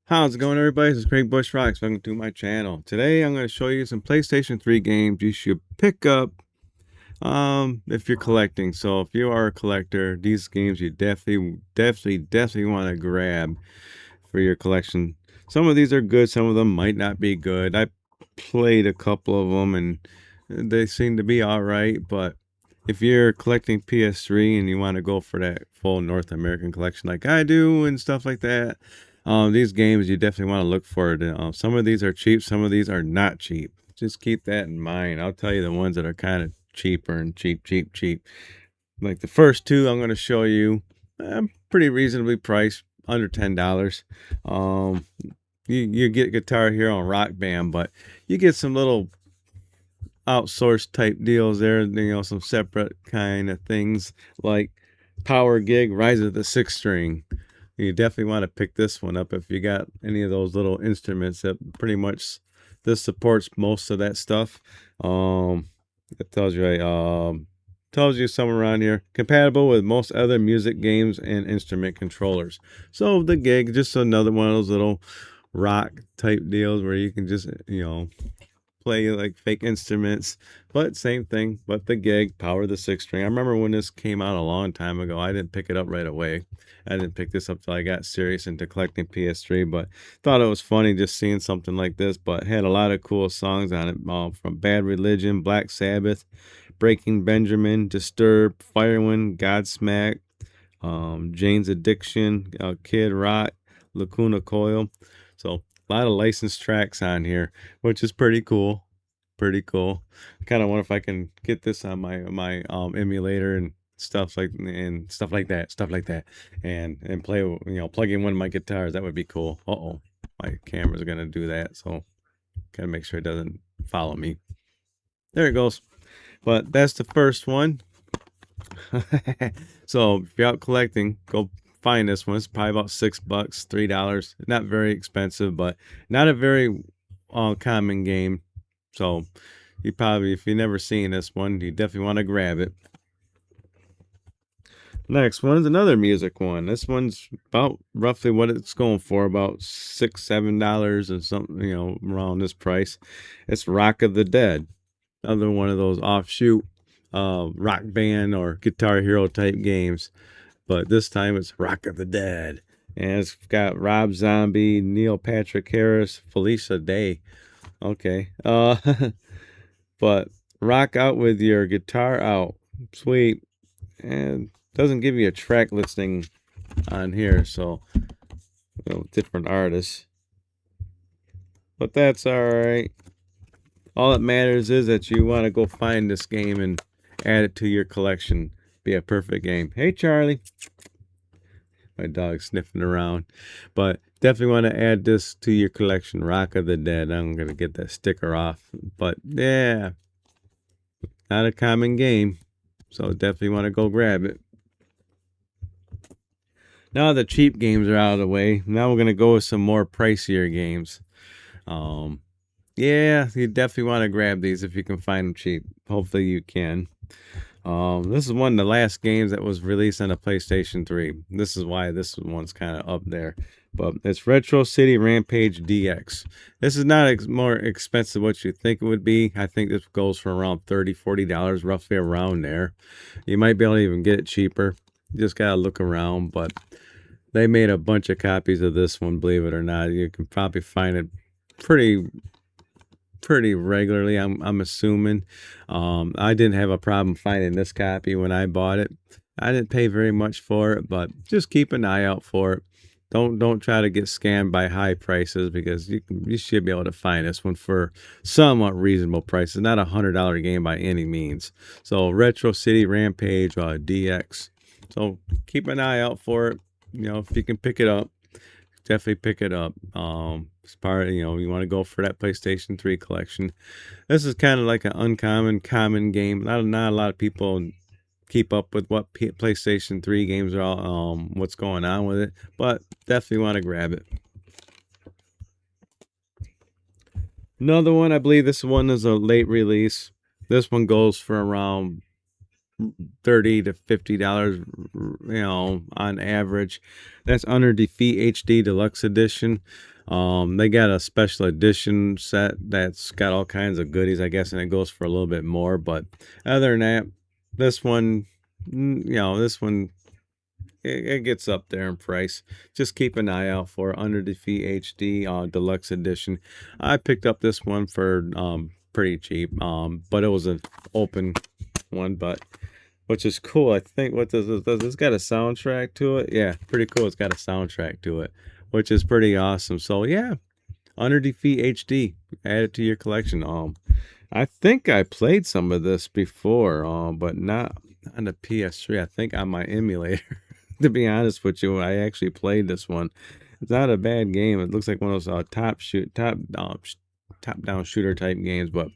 How's it going, everybody? This is Craig Bush Rocks. Welcome to my channel. Today I'm going to show you some PlayStation 3 games you should pick up if you're collecting. So if you are a collector, these games you definitely want to grab for your collection. Some of these are good, some of them might not be good. I played a couple of them and they seem to be all right, but if you're collecting PS3 and you want to go for that full North American collection like I do and stuff like that, these games you definitely want to look for it. Some of these are cheap, some of these are not cheap. Just keep that in mind. I'll tell you the ones that are kind of cheaper and cheap. Like the first two I'm going to show you, pretty reasonably priced, under $10. Um, you get Guitar Hero and Rock Band, but you get some little outsourced type deals there, some separate kind of things like Power Gig, Rise of the Sixth String. You definitely want to pick this one up if you got any of those little instruments that pretty much this supports most of that stuff. It tells you somewhere around here compatible with most other music games and instrument controllers. So the Gig, just another one of those little rock type deals where you can just play like fake instruments, but same thing. But the Gig, Power the Six String. I remember when this came out a long time ago. I didn't pick it up right away. I didn't pick this up till I got serious into collecting PS3, but thought it was funny just seeing something like this. But had a lot of cool songs on it, from Bad Religion, Black Sabbath, Breaking Benjamin, Disturbed, Firewind, Godsmack, Jane's Addiction, Kid Rock, Lacuna Coil. So a lot of licensed tracks on here, which is pretty cool. Pretty cool. I kind of wonder if I can get this on my emulator and stuff like that, and play, plug in one of my guitars. That would be cool. Uh-oh, my camera's gonna do that, so gotta make sure it doesn't follow me. There it goes. But that's the first one. So if you're out collecting, go find this one. It's probably about $6, $3. Not very expensive, but not a very common game. So you probably, if you've never seen this one, you definitely want to grab it. Next one's another music one. This one's about roughly what it's going for, about $6, $7 and something, around this price. It's Rock of the Dead. Another one of those offshoot rock band or Guitar Hero type games, but this time it's Rock of the Dead, and it's got Rob Zombie, Neil Patrick Harris, Felicia Day. Okay, but rock out with your guitar out, sweet, and doesn't give you a track listing on here, so different artists, but that's all right. All that matters is that you want to go find this game and add it to your collection. Be a perfect game. Hey, Charlie. My dog's sniffing around. But definitely want to add this to your collection. Rock of the Dead. I'm going to get that sticker off. But yeah, not a common game. So definitely want to go grab it. Now the cheap games are out of the way. Now we're going to go with some more pricier games. Yeah, you definitely want to grab these if you can find them cheap. Hopefully you can. This is one of the last games that was released on the PlayStation 3. This is why this one's kind of up there. But it's Retro City Rampage DX. This is not more expensive what you think it would be. I think this goes for around $30, $40, roughly around there. You might be able to even get it cheaper. You just gotta look around. But they made a bunch of copies of this one, believe it or not. You can probably find it pretty regularly, I'm assuming. I didn't have a problem finding this copy when I bought it. I didn't pay very much for it, but just keep an eye out for it. Don't try to get scammed by high prices, because you should be able to find this one for somewhat reasonable prices. Not $100 game by any means. So Retro City Rampage DX. So keep an eye out for it. If you can pick it up, definitely pick it up. It's part, you want to go for that PlayStation 3 collection. This is kind of like an uncommon, common game. Not a lot of people keep up with what PlayStation 3 games are all, what's going on with it, but definitely want to grab it. Another one, I believe this one is a late release. This one goes for around $30 to $50, on average. That's Under Defeat HD Deluxe Edition. They got a special edition set that's got all kinds of goodies, I guess, and it goes for a little bit more. But other than that, this one, this one, it gets up there in price. Just keep an eye out for Under Defeat HD Deluxe Edition. I picked up this one for pretty cheap, but it was an open one, but which is cool. I think what does this got a soundtrack to it? Yeah, pretty cool. It's got a soundtrack to it, which is pretty awesome. So yeah, Under Defeat HD, add it to your collection. I think I played some of this before, but not on the PS3. I think on my emulator. To be honest with you, I actually played this one. It's not a bad game. It looks like one of those top down shooter type games, but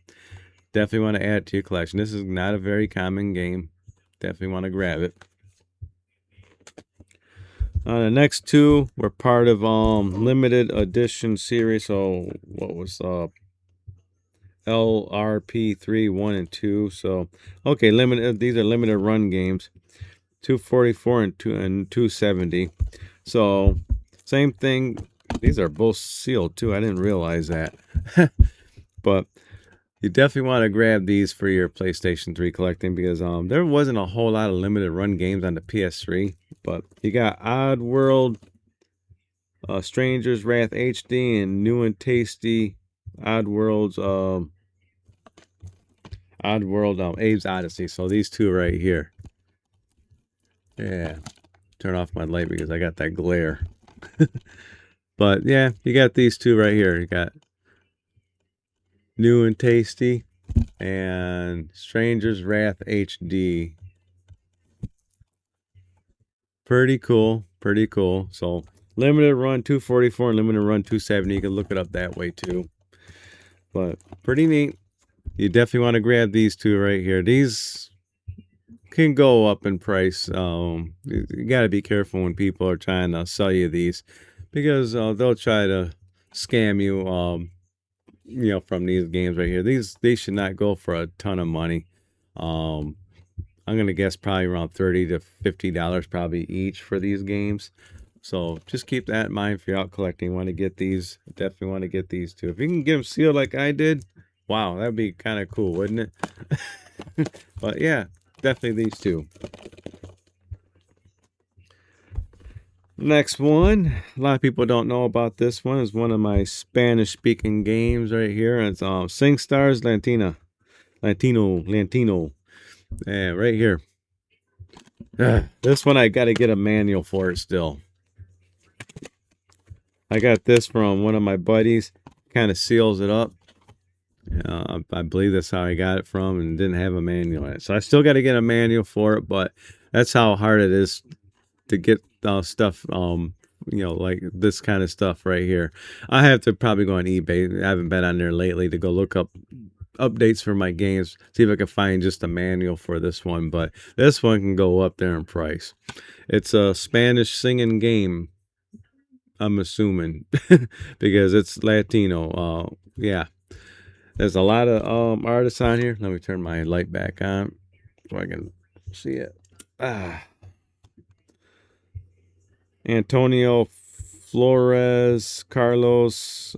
definitely want to add it to your collection. This is not a very common game. Definitely want to grab it. The next two were part of limited edition series. So what was LRP3 1 and 2. So okay, limited. These are limited run games. 244 and 270. So same thing. These are both sealed too. I didn't realize that. But you definitely want to grab these for your PlayStation 3 collecting because there wasn't a whole lot of limited run games on the PS3. But you got Odd World, Stranger's Wrath HD, and New and Tasty Odd World's Abe's Odyssey. So these two right here. Yeah, turn off my light because I got that glare. But yeah, you got these two right here. You got New and Tasty and Stranger's Wrath HD. Pretty cool. Pretty cool. So limited run 244 and limited run 270. You can look it up that way too. But pretty neat. You definitely want to grab these two right here. These can go up in price. You got to be careful when people are trying to sell you these because they'll try to scam you. From these games right here. These should not go for a ton of money. I'm gonna guess probably around $30 to $50 probably each for these games. So just keep that in mind if you're out collecting. Want to get these? Definitely want to get these too. If you can get them sealed like I did, wow, that'd be kind of cool, wouldn't it? But yeah, definitely these two. Next one, a lot of people don't know about this one. It's one of my Spanish speaking games right here. It's SingStars Latino. Yeah, right here. This one I got to get a manual for it still. I got this from one of my buddies. Kind of seals it up. I believe that's how I got it from, and didn't have a manual in it. So I still got to get a manual for it, but that's how hard it is to get stuff, like this kind of stuff right here. I have to probably go on eBay. I haven't been on there lately to go look up updates for my games, see if I can find just a manual for this one, but this one can go up there in price. It's a Spanish singing game, I'm assuming, because it's Latino. Yeah, there's a lot of artists on here. Let me turn my light back on so I can see it. Antonio Flores, Carlos,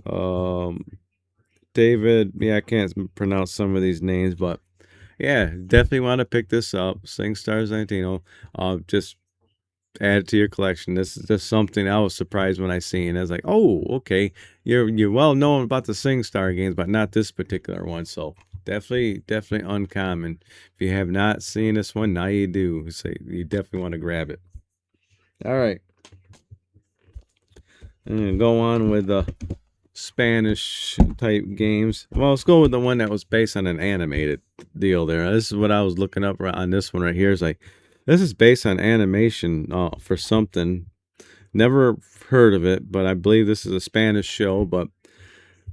David. Yeah, I can't pronounce some of these names, but yeah, definitely want to pick this up. SingStars Latino. Just add it to your collection. This is just something I was surprised when I seen. I was like, oh, okay, you're well known about the SingStar games, but not this particular one. So definitely uncommon. If you have not seen this one, now you do. So you definitely want to grab it. All right. And go on with the Spanish type games. Well, let's go with the one that was based on an animated deal there. This is what I was looking up on this one right here. It's like, this is based on animation for something. Never heard of it, but I believe this is a Spanish show. But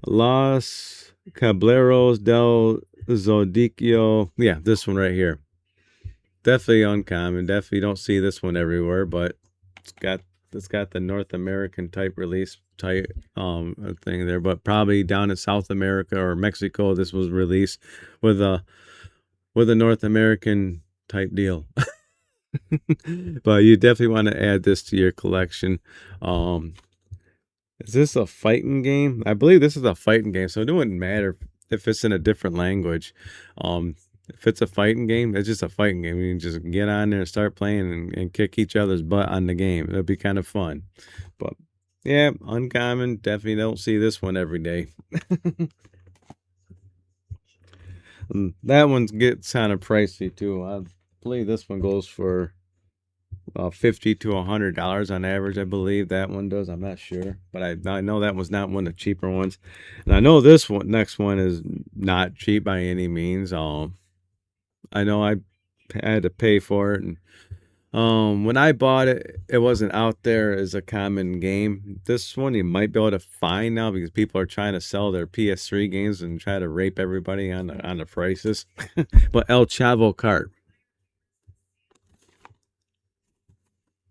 Los Cableros del Zodiaco. Yeah, this one right here. Definitely uncommon. Definitely don't see this one everywhere, but it's got the North American type release type thing there, but probably down in South America or Mexico this was released with a North American type deal. But you definitely want to add this to your collection. Is this a fighting game? I believe this is a fighting game, so it wouldn't matter if it's in a different language. If it's a fighting game, it's just a fighting game. You can just get on there and start playing and kick each other's butt on the game. It'll be kind of fun. But yeah, uncommon. Definitely don't see this one every day. That one gets kind of pricey too. I believe this one goes for $50 to $100 on average. I believe that one does. I'm not sure, but I know that was not one of the cheaper ones, and I know this one next one is not cheap by any means. I know I had to pay for it, and when I bought it, it wasn't out there as a common game. This one you might be able to find now because people are trying to sell their PS3 games and try to rape everybody on the prices. But El Chavo Kart,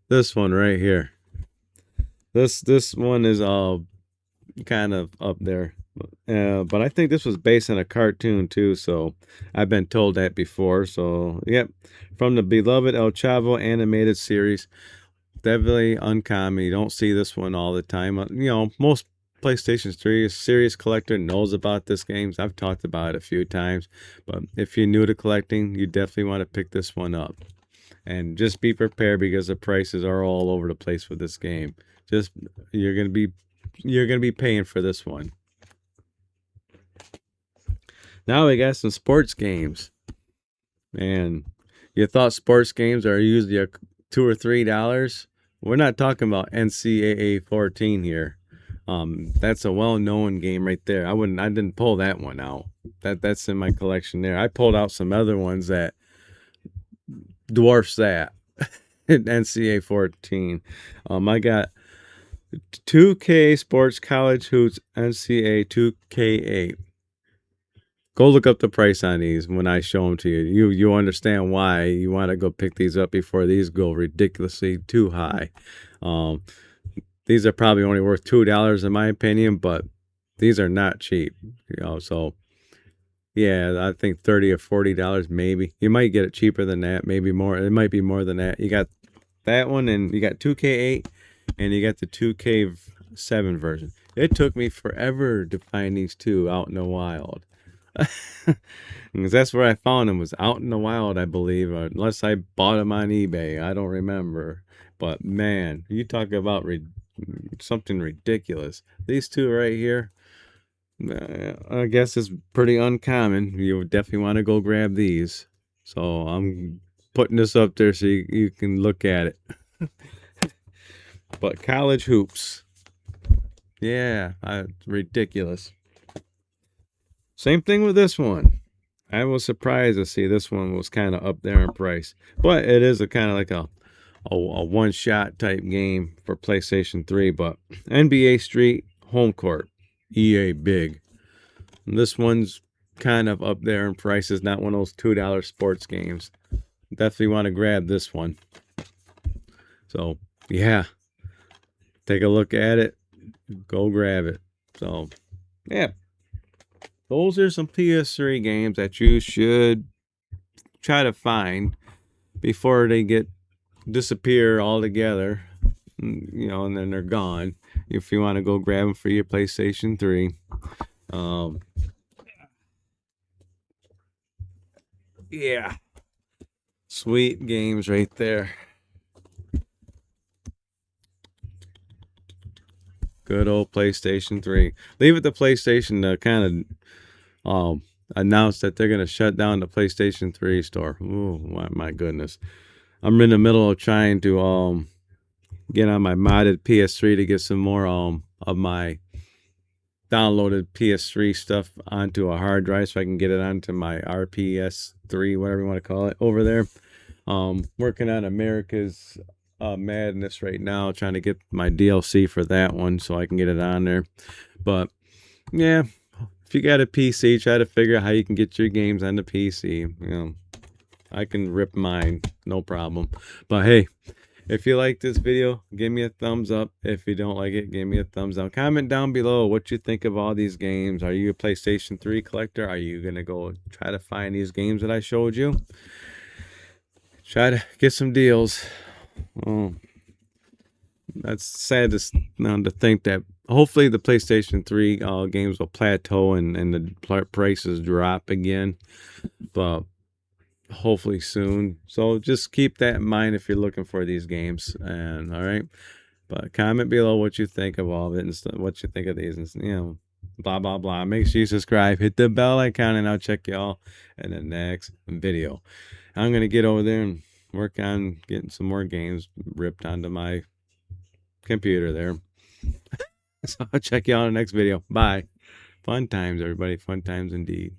this one right here. This one is kind of up there. But I think this was based on a cartoon too, so I've been told that before. So yep, from the beloved El Chavo animated series, definitely uncommon. You don't see this one all the time. Most PlayStation 3 serious collector knows about this game. I've talked about it a few times, but if you're new to collecting, you definitely want to pick this one up. And just be prepared because the prices are all over the place with this game. Just you're gonna be paying for this one. Now we got some sports games. And you thought sports games are usually $2 or $3? We're not talking about NCAA 14 here. That's a well-known game right there. I didn't pull that one out. That's in my collection there. I pulled out some other ones that dwarfs that. NCAA 14. I got 2K Sports College Hoops NCAA 2K8. Go look up the price on these when I show them to you. You understand why you want to go pick these up before these go ridiculously too high. These are probably only worth $2 in my opinion, but these are not cheap. So yeah, I think $30 or $40 maybe. You might get it cheaper than that, maybe more. It might be more than that. You got that one, and you got 2K8, and you got the 2K7 version. It took me forever to find these two out in the wild. Because that's where I found them, was out in the wild, I believe, unless I bought them on eBay. I don't remember. But man, you talk about something ridiculous. These two right here, I guess it's pretty uncommon. You would definitely want to go grab these. So I'm putting this up there so you can look at it. But college hoops, yeah, ridiculous. Same thing with this one. I was surprised to see this one was kind of up there in price, but it is a kind of like a one-shot type game for PlayStation 3. But NBA Street Home Court, EA Big. And this one's kind of up there in price. It's not one of those $2 sports games. Definitely want to grab this one. So yeah, take a look at it. Go grab it. So yeah. Those are some PS3 games that you should try to find before they disappear altogether, and then they're gone. If you want to go grab them for your PlayStation 3. Yeah. Sweet games right there. Good old PlayStation 3. Leave it to PlayStation to kind of announced that they're going to shut down the PlayStation 3 store. Oh, my goodness. I'm in the middle of trying to get on my modded PS3 to get some more of my downloaded PS3 stuff onto a hard drive so I can get it onto my RPS3, whatever you want to call it, over there. Working on America's Madness right now, trying to get my DLC for that one so I can get it on there. But yeah, if you got a PC, try to figure out how you can get your games on the PC. I can rip mine, no problem. But hey, if you like this video, give me a thumbs up. If you don't like it, give me a thumbs down. Comment down below what you think of all these games. Are you a PlayStation 3 collector? Are you going to go try to find these games that I showed you? Try to get some deals. Oh, that's sad to think that hopefully the PlayStation 3 games will plateau and the prices drop again, but hopefully soon. So just keep that in mind if you're looking for these games. And all right, but comment below what you think of all of it and what you think of these, and blah blah blah. Make sure you subscribe, hit the bell icon, and I'll check y'all in the next video. I'm gonna get over there and work on getting some more games ripped onto my computer there. So I'll check y'all in the next video. Bye. Fun times, everybody. Fun times indeed.